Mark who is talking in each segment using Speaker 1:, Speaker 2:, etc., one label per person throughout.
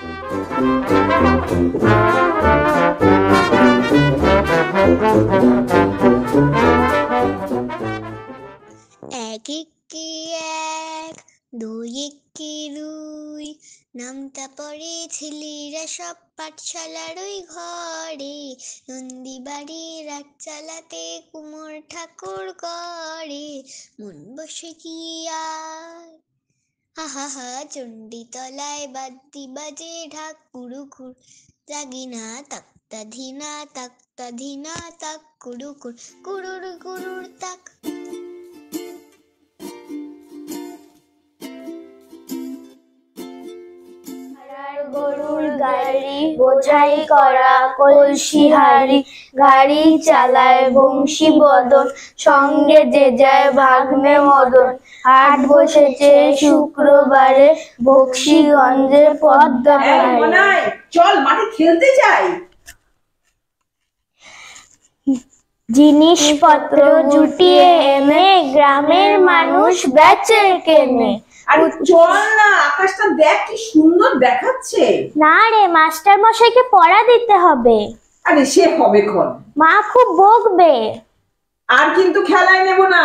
Speaker 1: এক একে এক, দুই একে দুই, নামটা পড়ে ছেলেরা সব পাঠশালার ওই ঘরে। নন্দী বাড়ির রাত চালাতে কুমোর ঠাকুর করে, মন বসে কি আর। হা হা, চণ্ডী তলায় বাদ্যি বাজে ঢাক কুড়ুকুর, জাগিনা তাক্তা ধিনা তাক্তা ধিনা তাক কুড়ুকুর, কুড়ুর কুড়ুর তাক।
Speaker 2: গরুর গাড়ি বোঝাই করা কলসি হাড়ি, গাড়ি চালায় বংশী বদন, সঙ্গে যে যায় ভাগ্নে মদন। হাট বসেছে শুক্রবারে বক্সিগঞ্জে পদ্মা পাড়ে।
Speaker 3: চল মাঠে খেলতে যাই।
Speaker 2: জিনিসপত্র জুটিয়ে এনে গ্রামের মানুষ বেচে কেনে।
Speaker 3: আরে চল না, আকাশটা দেখ কি সুন্দর দেখাচ্ছে।
Speaker 2: না রে, মাস্টার মশাইকে পড়া দিতে হবে।
Speaker 3: আরে সে হবে ক্ষণ,
Speaker 2: মা খুব বকবে।
Speaker 3: আর কিন্তু খেলায় নেব না।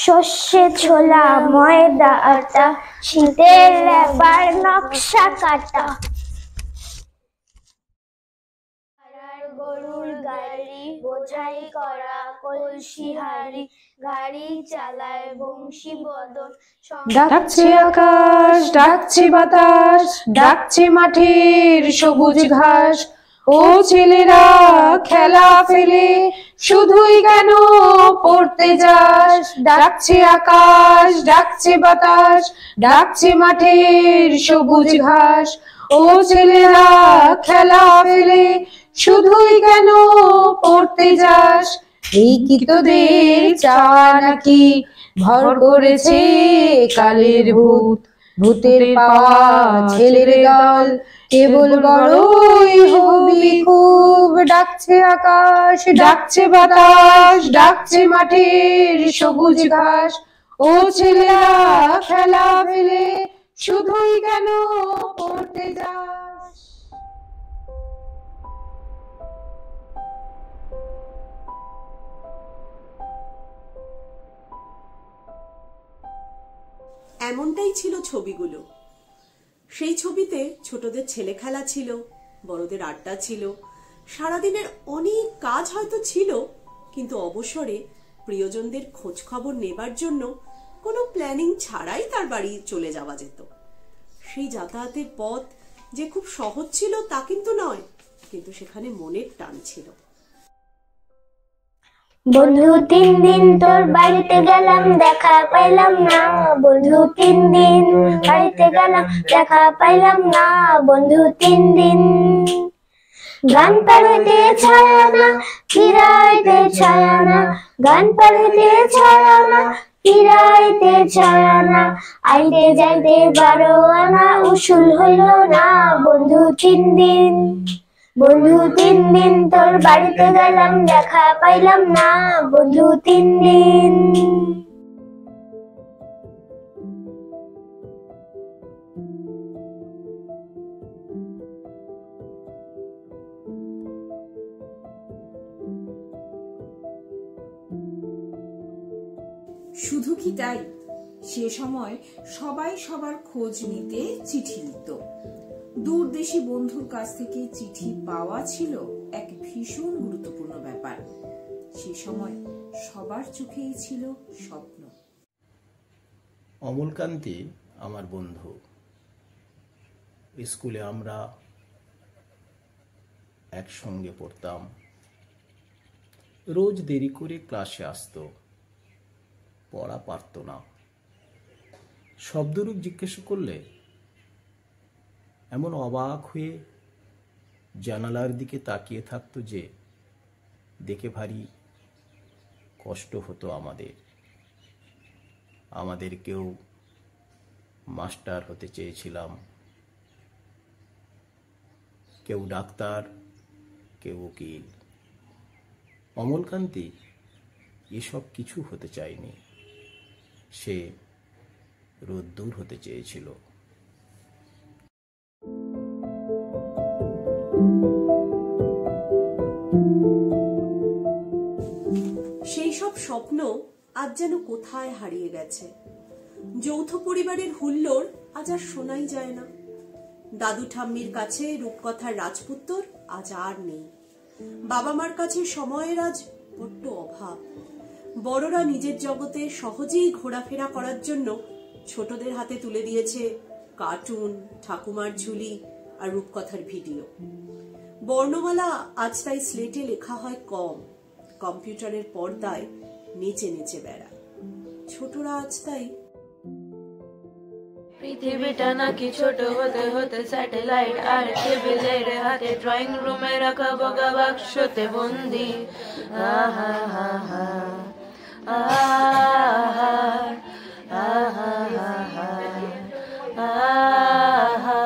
Speaker 2: সর্ষে ছোলা ময়দা আটা, শীতের লেবার নকশা কাটা। গরুর গাড়ি বোঝাই করা কলসি হাড়ি, গাড়ি চালায় বংশী বদন।
Speaker 4: ডাকছে আকাশ, ডাকছে বাতাস, ডাকছে মাঠের সবুজ ঘাস। ও ছেলেরা খেলা ফেলে শুধুই কেন পড়তে যাস? ডাকছে আকাশ, ডাকছে বাতাস, ডাকছে মাঠের সবুজ ঘাস। ও ছেলেরা খেলা ফেলে শুধুই কেন পড়তে যাস? এই কি তোদের চাওয়া নাকি ভর করেছে কালের ভূত? ভূতের পাওয়া ছেলের দল কেবল বড়ই হবি খুব। ডাকছে আকাশ, ডাকছে বাতাস, ডাকছে মাঠের সবুজ ঘাস। ও ছেলেরা খেলা ফেলে শুধুই কেন পড়তে যাস?
Speaker 5: এমনটাই ছিল ছবিগুলো। সেই ছবিতে ছোটদের ছেলে খেলা ছিল, বড়দের আড্ডা ছিল, সারাদিনের অনেক কাজ হয়তো ছিল, কিন্তু অবসরে প্রিয়জনদের খোঁজ খবর নেবার জন্য কোনো প্ল্যানিং ছাড়াই তার বাড়ি চলে যাওয়া যেত। সেই যাতায়াতের পথ যে খুব সহজ ছিল তা কিন্তু নয়, কিন্তু সেখানে মনের টান ছিল।
Speaker 2: বন্ধু 3 দিন তোর বাড়িতে গেলাম দেখা পাইলাম না, বন্ধু 3 দিন বাড়িতে গেলাম দেখা পাইলাম না, বন্ধু 3 দিন। গান পাড়িতে ছায়া না ফিরাইতে ছায়া না, গান পাড়িতে ছায়া না ফিরাইতে ছায়া না, আইতে যাইতে 12 আনা উসুল হইল না, বন্ধু 3 দিন। বন্ধু 3 দিন তোর বাড়িতে গেলাম দেখা পাইলাম না, বন্ধু 3 দিন।
Speaker 6: শুধু কি তাই, সে সময় সবাই সবার খোঁজ নিতে চিঠি লিখত। দূরদেশী বন্ধুর কাছ থেকে চিঠি পাওয়া ছিল এক ভীষণ গুরুত্বপূর্ণ ব্যাপার। সে সময় সবার চোখেই ছিল স্বপ্ন।
Speaker 7: অমলকান্তি আমার বন্ধু। স্কুলে আমরা একসঙ্গে পড়তাম। রোজ দেরি করে ক্লাসে আসতো, পড়া পারত না। শব্দরূপ জিজ্ঞেস করলে এমন অবাক হয়ে জানালার দিকে তাকিয়ে থাকতো যে দেখে ভারী কষ্ট হতো আমাদের। কেউ মাস্টার হতে চেয়েছিলাম, কেউ ডাক্তার, কেউ উকিল। অমলকান্তি এসব কিছু হতে চায়নি। সে রোদ্দুর হতে চেয়েছিল।
Speaker 5: স্বপ্ন আজ যেন কোথায় হারিয়ে গেছে। যৌথ পরিবারের হুল্লোড় আজ আর শোনাই যায় না। দাদু ঠাম্মির কাছে রূপকথার রাজপুত্তর আজ আর নেই। বাবা মার কাছে সময়ের আজ বড্ড অভাব। বড়রা নিজের জগতে সহজেই ঘোরাফেরা করার জন্য ছোটদের হাতে তুলে দিয়েছে কার্টুন, ঠাকুমার ঝুলি আর রূপকথার ভিডিও। বর্ণমালা আজ তাই স্লেটে লেখা হয় কম, কম্পিউটারের পর্দায় নেচে নেচে বেড়ায়। ছোটরা আজ তাই
Speaker 8: পৃথিবীটা নাকি ছোট হতে হতে স্যাটেলাইট আর টেবিলের হাতে ড্রয়িং রুমে রাখা বগা বাক্সতে বন্দি। আহা হা হা আহা আহা আহা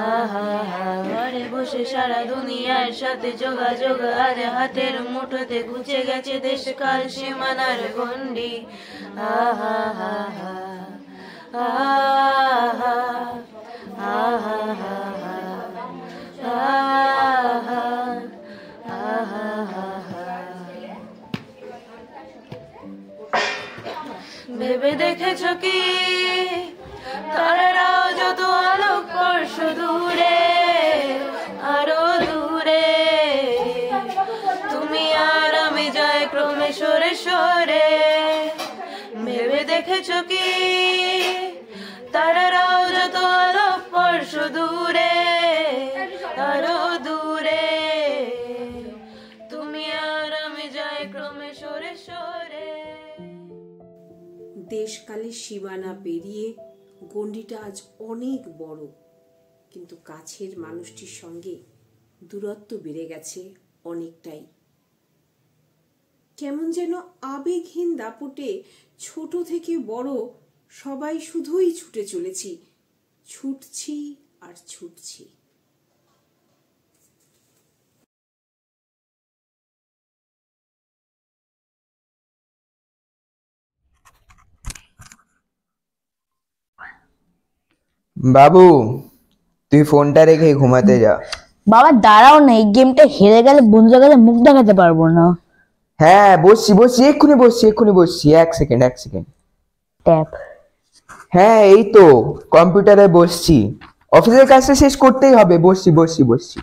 Speaker 8: আহা ঘরে বসে সারা দুনিয়ার সাথে যোগাযোগ আর হাতের মুঠোতে ঘুচে গেছে দেশ কাল সীমানার গন্ডি। আহা হা হা আহা আহা আহা আহা ভেবে দেখেছ কি তারারাও যত আলোক বর্ষ দূরে, আরো দূরে, তুমি আর আমি যাই ক্রমে সরে সরে। ভেবে দেখেছ কি তারারাও যত আলোক বর্ষ দূরে, আরো দূরে, তুমি আর আমি যাই ক্রমে সরে সরে।
Speaker 6: দেশকালের সীমানা পেরিয়ে গণ্ডিটা আজ অনেক বড়, কিন্তু কাছের মানুষটির সঙ্গে দূরত্ব বেড়ে গেছে অনেকটাই। কেমন যেন আবেগহীন দাপটে ছোট থেকে বড় সবাই শুধুই ছুটে চলেছি, ছুটছি আর ছুটছি।
Speaker 9: বাবু, তুই ফোনটা রেখে ঘুমাতে যা।
Speaker 2: বাবা দাঁড়াও না, এই গেমটা হেরে গেলে বন্ধুদের কাছে মুখ দেখাতে পারবো না।
Speaker 9: হ্যাঁ বসছি এক্ষুনি বসছি। এক সেকেন্ড।
Speaker 2: ট্যাপ।
Speaker 9: হ্যাঁ এই তো কম্পিউটারে বসছি, অফিসের কাজটা শেষ করতেই হবে। বসছি।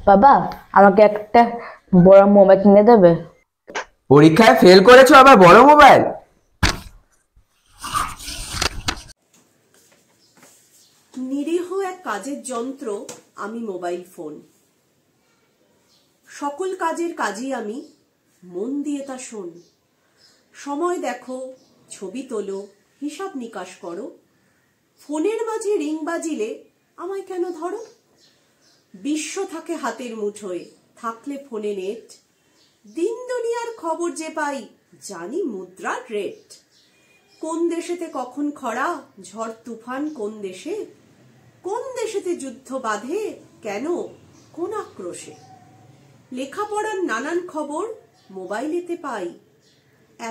Speaker 2: বাবা আমাকে একটা বড় মোবাইল কিনে দেবে?
Speaker 9: পরীক্ষায় ফেল করেছো আবার বড় মোবাইল?
Speaker 5: নিরীহ এক কাজের যন্ত্র আমি মোবাইল ফোন। সকল কাজের কাজই আমি, মন দিয়ে তা শোন। সময় দেখো, ছবি তোলো, হিসাব নিকাশ করো, ফোনের মাঝে রিং বাজিলে আমায় কেন ধরো? বিশ্ব থাকে হাতের মুঠোয়, থাকলে ফোনে নেট, দিন দুনিয়ার খবর যে পাই, জানি মুদ্রার রেট। কোন দেশেতে কখন খরা, ঝড় তুফান কোন দেশেতে যুদ্ধ বাঁধে, কেন, কোন আক্রোশে। লেখাপড়ার নানান খবর মোবাইলেতে পাই,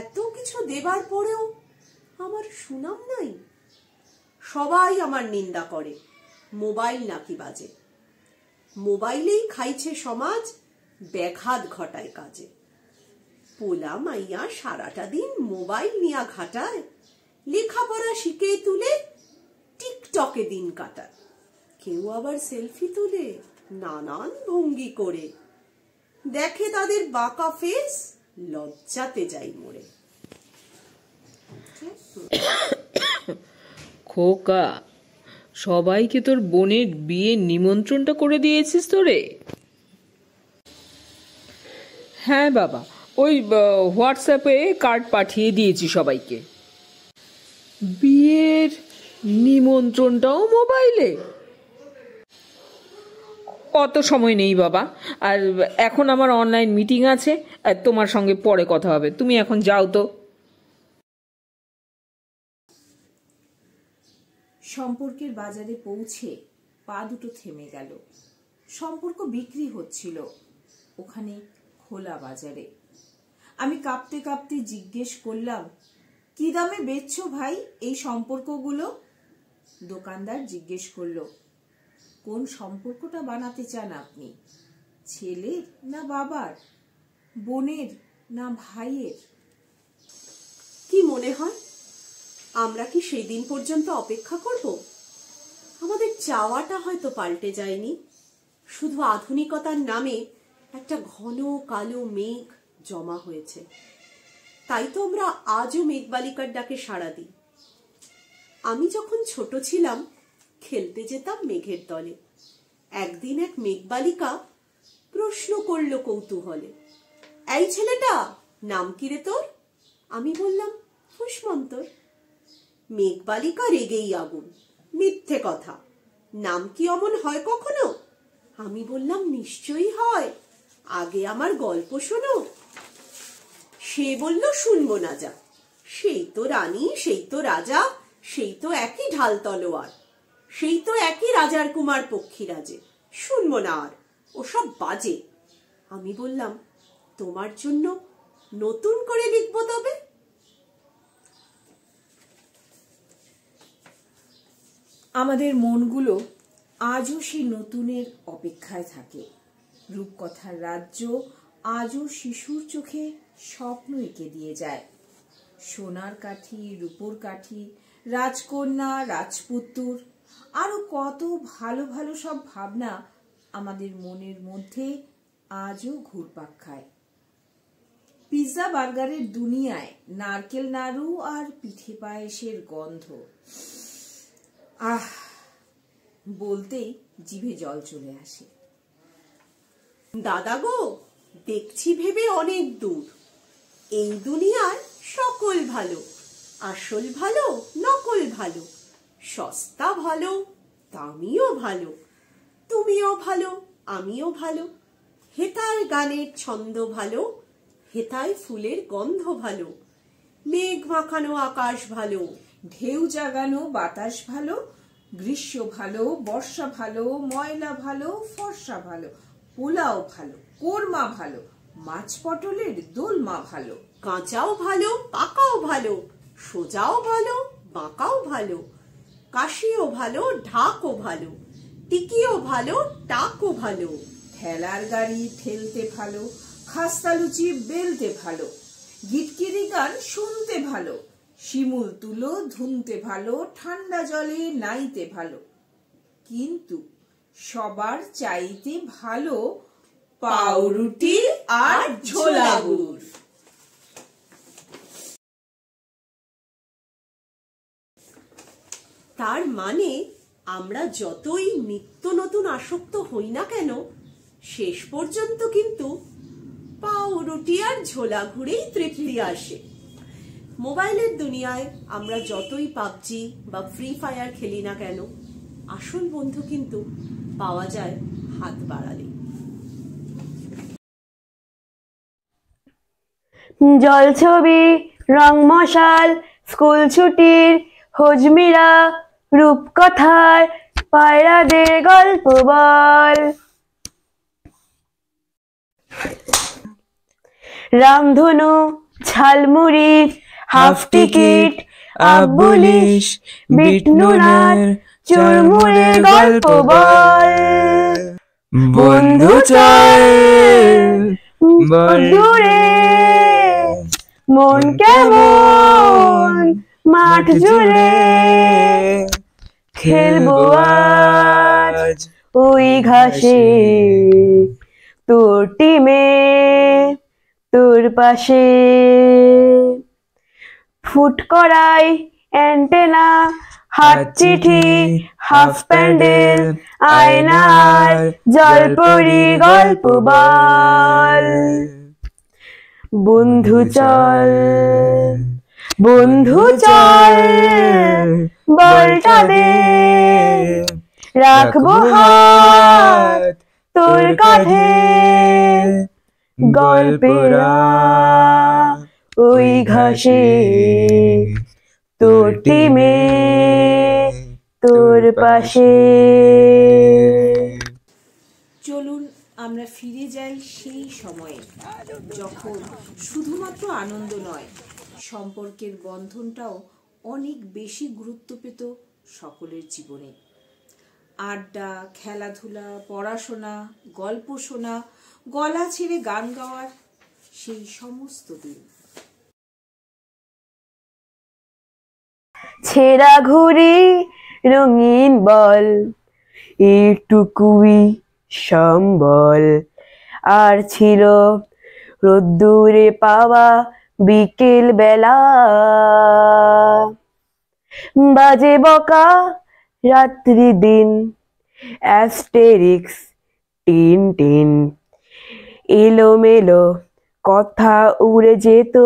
Speaker 5: এত কিছু দেবার পরেও আমার সুনাম নাই। সবাই আমার নিন্দা করে, মোবাইল নাকি বাজে। মোবাইলেই খাইছে সমাজ, ব্যাঘাত ঘটায় কাজে। পোলা মাইয়া সারাটা দিন মোবাইল নিয়া ঘাটায়, লেখাপড়া শিখে তুলে টিকটকে দিন কাটায়। কেউ আবার সেলফি তুলে নানান ভঙ্গি করে, দেখে তাদের বাঁকা ফেস, লজ্জাতে যাই মরে।
Speaker 4: খোকা, সবাইকে তোর বোনের বিয়ের নিমন্ত্রণটা করে দিয়েছিস তোরে? হ্যাঁ বাবা, ওই হোয়াটসঅ্যাপে কার্ড পাঠিয়ে দিয়েছি সবাইকে। বিয়ের নিমন্ত্রণটাও মোবাইলে? অত সময় নেই বাবা, আর এখন আমার অনলাইন মিটিং আছে, আর তোমার সঙ্গে পরে কথা হবে। তুমি এখন যাও তো।
Speaker 6: সম্পর্কের বাজারে পৌঁছে পা দুটো থেমে গেল। সম্পর্ক বিক্রি হচ্ছিল ওখানে খোলা বাজারে। আমি কাঁপতে কাঁপতে জিজ্ঞেস করলাম, কি দামে বেচছো ভাই এই সম্পর্কগুলো? দোকানদার জিজ্ঞেস করলো, কোন সম্পর্কটা বানাতে চান আপনি? ছেলের না বাবার, বোনের না ভাইয়ের?
Speaker 5: কি মনে হয় আমরা কি সেই দিন পর্যন্ত অপেক্ষা করব? আমাদের চাওয়াটা হয়তো পাল্টে যায়নি, শুধু আধুনিকতার নামে একটা ঘন কালো মেঘ জমা হয়েছে। তাই তো আমরা আজও মেঘবালিকার ডাকে সাড়া দিই। আমি যখন ছোট ছিলাম খেলতে যেতাম মেঘের দলে। একদিন এক মেঘবালিকা প্রশ্ন করল কৌতূহলে, এই ছেলেটা, নাম কি রে তোর? আমি বললাম ফুসমন্তর। মেঘবালিকা রেগেই আগুন, মিথ্যে কথা, নাম কি অমন হয় কখনো? আমি বললাম নিশ্চয়ই হয়, আগে আমার গল্প শোনো। সে বলল শুনবো না যা, সেই তো রানী, সেই তো রাজা, সেই তো একই ঢাল তলোয়ার, সেই তো একই রাজার কুমার পক্ষীরাজে, শুনবো না আর, ওসব বাজে। আমি বললাম তোমার জন্য নতুন করে লিখবো তবে।
Speaker 6: আমাদের মনগুলো আজও সেই নতুনের অপেক্ষায় থাকে। রূপকথার রাজ্য আজও শিশুর চোখে স্বপ্ন এঁকে দিয়ে যায়। সোনার কাঠি, রূপোর কাঠি, রাজকন্যা, রাজপুত্তুর, আরো কত ভালো ভালো সব ভাবনা আমাদের মনের মধ্যে আজও ঘুরপাক খায়। পিৎজা বার্গারের দুনিয়ায় নারকেল নাড়ু আর পিঠে পায়েসের গন্ধ, আহ, বলতেই জিভে জল চলে আসে।
Speaker 5: দাদা গো, দেখছি ভেবে অনেক দূর, এই দুনিয়ার সকল ভালো, আসল ভালো, নকল ভালো, সস্তা ভালো, দামিও ভালো, তুমিও ভালো, আমিও ভালো, হেতার গানের ছন্দ ভালো, হেতায় ফুলের গন্ধ ভালো, মেঘ মাখানো আকাশ ভালো,
Speaker 6: ঢেউ জাগানো বাতাস ভালো, গ্রীষ্ম ভালো, বর্ষা ভালো, ময়লা ভালো, ফর্সা ভালো, পোলাও ভালো, কোরমা ভালো, মাছ পটলের দোলমা ভালো,
Speaker 5: কাঁচাও ভালো, পাকাও ভালো, সোজাও ভালো, বাঁকাও ভালো, কাশিও ভালো, ঢাকও ভালো, টিকিও ভালো, টাকও ভালো,
Speaker 6: ঠেলার গাড়ি ঠেলতে ভালো, খাস্তা লুচি বেলতে ভালো, গিটকিরি গান শুনতে ভালো, শিমুল তুলো ধুনতে ভালো, ঠান্ডা জলে নাইতে ভালো, কিন্তু সবার চাইতে ভালো পাউরুটি আর ছোলা গুড়।
Speaker 5: তার মানে আমরা যতই নিত্য নতুন আসক্ত হই না কেন, শেষ পর্যন্ত কিন্তু পাউরুটি আর ঝোলা ঘুরেই তৃপ্তি আসে। মোবাইলের দুনিয়ায় আমরা যতই পাবজি বা ফ্রি ফায়ার খেলি না কেন, আসল বন্ধু কিন্তু পাওয়া যায় হাত বাড়ালে।
Speaker 2: জল ছবি, রং মশাল, স্কুল ছুটির হজমিরা, রূপকথার পায়রাদের গল্প বল, রামধনু, ঝালমুড়ি, হাফ টিকিট, আবুলিশ, বিট নুনার, চুরমুড়ের গল্প বল, বন্ধু চল দূরে, মন কেমন মাঠ জুড়ে, খেলবো আজ ওই ঘাসে, তোর টিমে তোর পাশে, ফুট করাই অ্যান্টেনা, হাত চিঠি, হাফ প্যান্ডেল, আয়নার জলপরি গল্প বল, বন্ধু চল বন্ধু চল, বলটা দে, রাখবো হাত তোর কাঁধে, গল্পেরা ওই ঘাসে, তোর টিমে তোর পাশে।
Speaker 6: চলুন আমরা ফিরে যাই সেই সময়ে, যখন শুধুমাত্র আনন্দ নয়, সম্পর্কের বন্ধনটাও অনেক বেশি গুরুত্ব পেত সকলের জীবনে। আড্ডা, খেলাধুলা, পড়াশোনা, গল্প শোনা, গলা ছেড়ে গান গাওয়ার সেই সমস্ত দিন।
Speaker 8: ছেঁড়া ঘুড়ি রঙিন বল, এইটুকুই সম্বল। আর ছিল রোদ্দুরে পাওয়া বিকেল বেলা, বাজে বকা রাত্রি দিন, অ্যাস্টেরিক্স টিন টিন। এলোমেলো কথা উড়ে যেত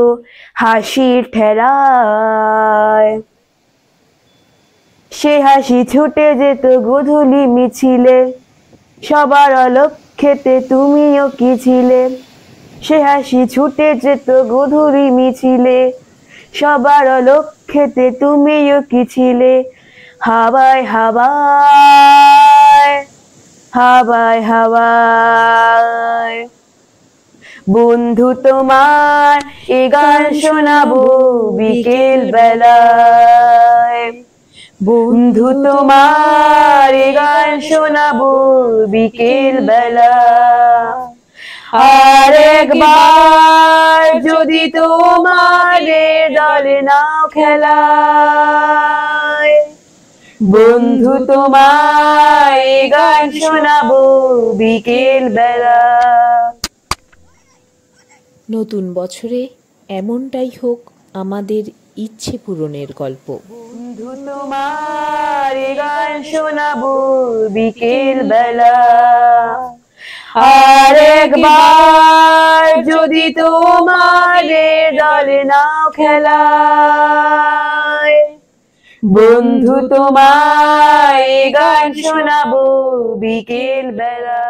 Speaker 8: হাসির ঠেলায়, সে হাসি ছুটে যেত গোধূলি মিছিলে, সবার অলক্ষ্যেতে তুমিও কি ছিলে। সে হাসি ছুটে যেত গোধূলি মিছিলে, সবার অলক্ষ্যেতে তুমিও কি ছিলে। হাওয়ায় হাওয়ায় হাওয়ায় হাওয়ায় বন্ধু তোমার এ গান শোনাবো বিকেল বেলায়। বন্ধু তোমার এ গান শোনাবো বিকেল বেলা। আর একবার যদি তোমার দলে নাও খেলায়, বন্ধু তোমার এ গান শোনাবো বিকেল বেলা।
Speaker 10: নতুন বছরে এমনটাই হোক আমাদের ইচ্ছে পূরণের গল্প।
Speaker 8: বন্ধু তোমার এ গান শোনাবো বিকেল বেলা। আর একবার যদি তোমার দলে নাও খেলায়, বন্ধু তোমার এ গান শোনাবো বিকেল বেলা।